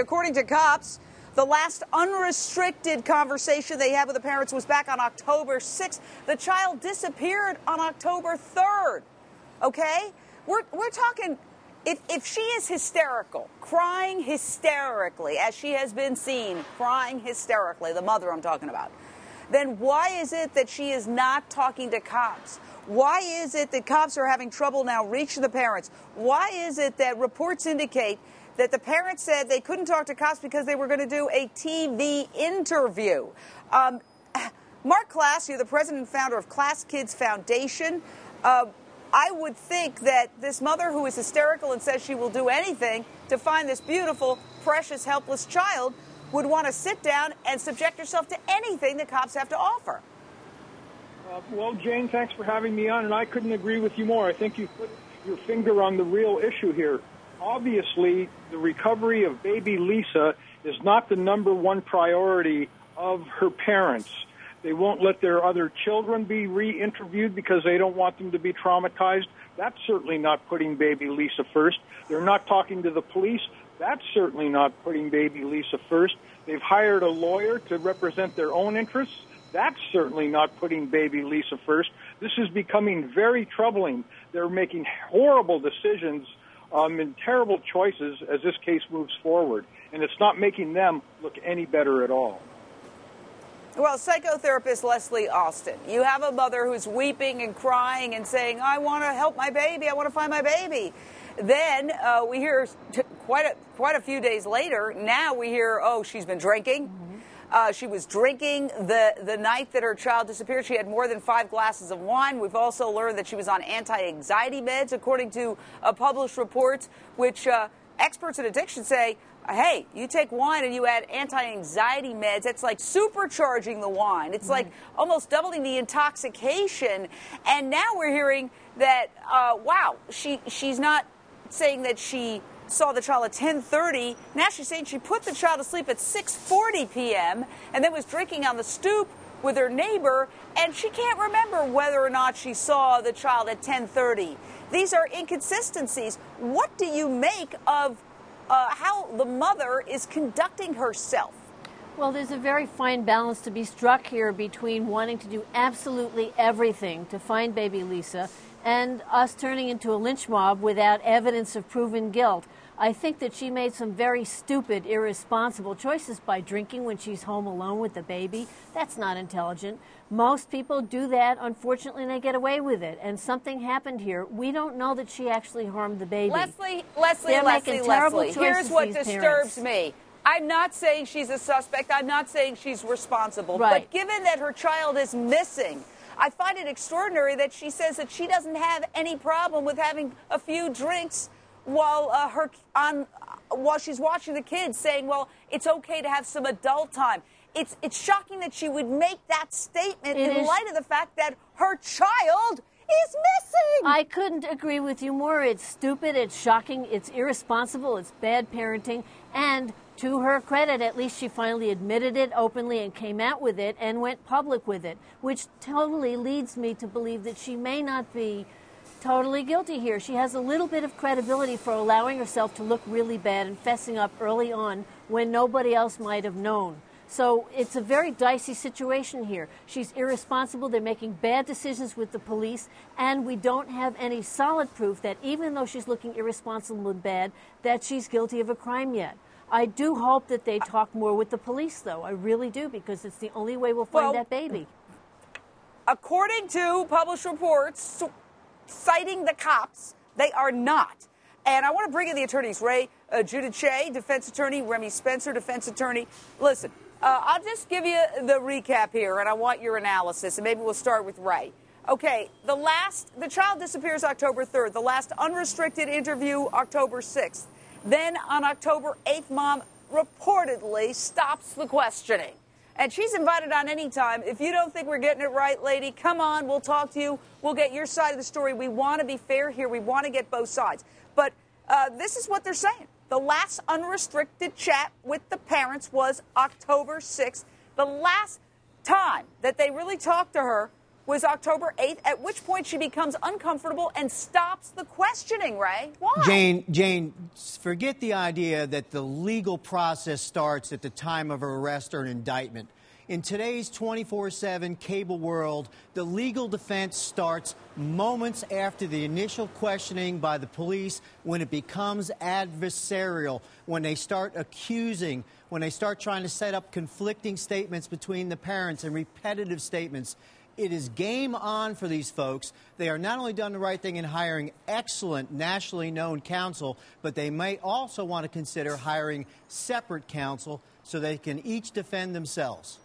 According to cops, the last unrestricted conversation they had with the parents was back on October 6th. The child disappeared on October 3rd. Okay? We're talking, if she is hysterical, crying hysterically, as she has been seen crying hysterically, the mother I'm talking about, then why is it that she is not talking to cops? Why is it that cops are having trouble now reaching the parents? Why is it that reports indicate that the parents said they couldn't talk to cops because they were going to do a TV interview? Mark Klass, you're the president and founder of Klass Kids Foundation. I would think that this mother who is hysterical and says she will do anything to find this beautiful, precious, helpless child would want to sit down and subject herself to anything the cops have to offer. Well, Jane, thanks for having me on, and I couldn't agree with you more. I think you put your finger on the real issue here. Obviously, the recovery of baby Lisa is not the number one priority of her parents. They won't let their other children be re-interviewed because they don't want them to be traumatized. That's certainly not putting baby Lisa first. They're not talking to the police. That's certainly not putting baby Lisa first. They've hired a lawyer to represent their own interests. That's certainly not putting baby Lisa first. This is becoming very troubling. They're making horrible decisions and terrible choices as this case moves forward, and it's not making them look any better at all. Well, psychotherapist Leslie Austin, you have a mother who's weeping and crying and saying, I want to help my baby, I want to find my baby. Then we hear quite a few days later, now we hear, oh, she's been drinking. Mm-hmm. She was drinking the night that her child disappeared. She had more than 5 glasses of wine. We've also learned that she was on anti-anxiety meds, according to published reports, which experts in addiction say, hey, you take wine and you add anti-anxiety meds, it's like supercharging the wine. It's like almost doubling the intoxication. And now we're hearing that, wow, she's not saying that she saw the child at 10:30. Now she's saying she put the child to sleep at 6:40 p.m. and then was drinking on the stoop with her neighbor, and she can't remember whether or not she saw the child at 10:30. These are inconsistencies. What do you make of how the mother is conducting herself? Well, there's a very fine balance to be struck here between wanting to do absolutely everything to find baby Lisa and us turning into a lynch mob without evidence of proven guilt. I think that she made some very stupid, irresponsible choices by drinking when she's home alone with the baby. That's not intelligent. Most people do that, unfortunately, and they get away with it. And something happened here. We don't know that she actually harmed the baby. Leslie, Here's what disturbs me. I'm not saying she's a suspect. I'm not saying she's responsible. Right. But given that her child is missing, I find it extraordinary that she says that she doesn't have any problem with having a few drinks while she's watching the kids, saying, well, it's okay to have some adult time. It's shocking that she would make that statement in light of the fact that her child is missing. I couldn't agree with you more. It's stupid, it's shocking, it's irresponsible, it's bad parenting, and to her credit, at least she finally admitted it openly and came out with it and went public with it, which totally leads me to believe that she may not be totally guilty here. She has a little bit of credibility for allowing herself to look really bad and fessing up early on when nobody else might have known. So it's a very dicey situation here. She's irresponsible. They're making bad decisions with the police, and we don't have any solid proof that even though she's looking irresponsible and bad, that she's guilty of a crime yet. I do hope that they talk more with the police, though. I really do, because it's the only way we'll find that baby. According to published reports citing the cops, they are not. And I want to bring in the attorneys, Ray Giudice, defense attorney, Remy Spencer, defense attorney. Listen, I'll just give you the recap here, and I want your analysis, and maybe we'll start with Ray. Okay, the child disappears October 3rd, the last unrestricted interview October 6th. Then on October 8th, Mom reportedly stops the questioning. And she's invited on any time. If you don't think we're getting it right, lady, come on, we'll talk to you. We'll get your side of the story. We want to be fair here. We want to get both sides. But this is what they're saying. The last unrestricted chat with the parents was October 6th. The last time that they really talked to her was October 8th, at which point she becomes uncomfortable and stops the questioning, Ray. Why? Jane, forget the idea that the legal process starts at the time of her arrest or an indictment. In today's 24/7 cable world, the legal defense starts moments after the initial questioning by the police, when it becomes adversarial, when they start accusing, when they start trying to set up conflicting statements between the parents and repetitive statements. It is game on for these folks. They are not only done the right thing in hiring excellent, nationally known counsel, but they may also want to consider hiring separate counsel so they can each defend themselves.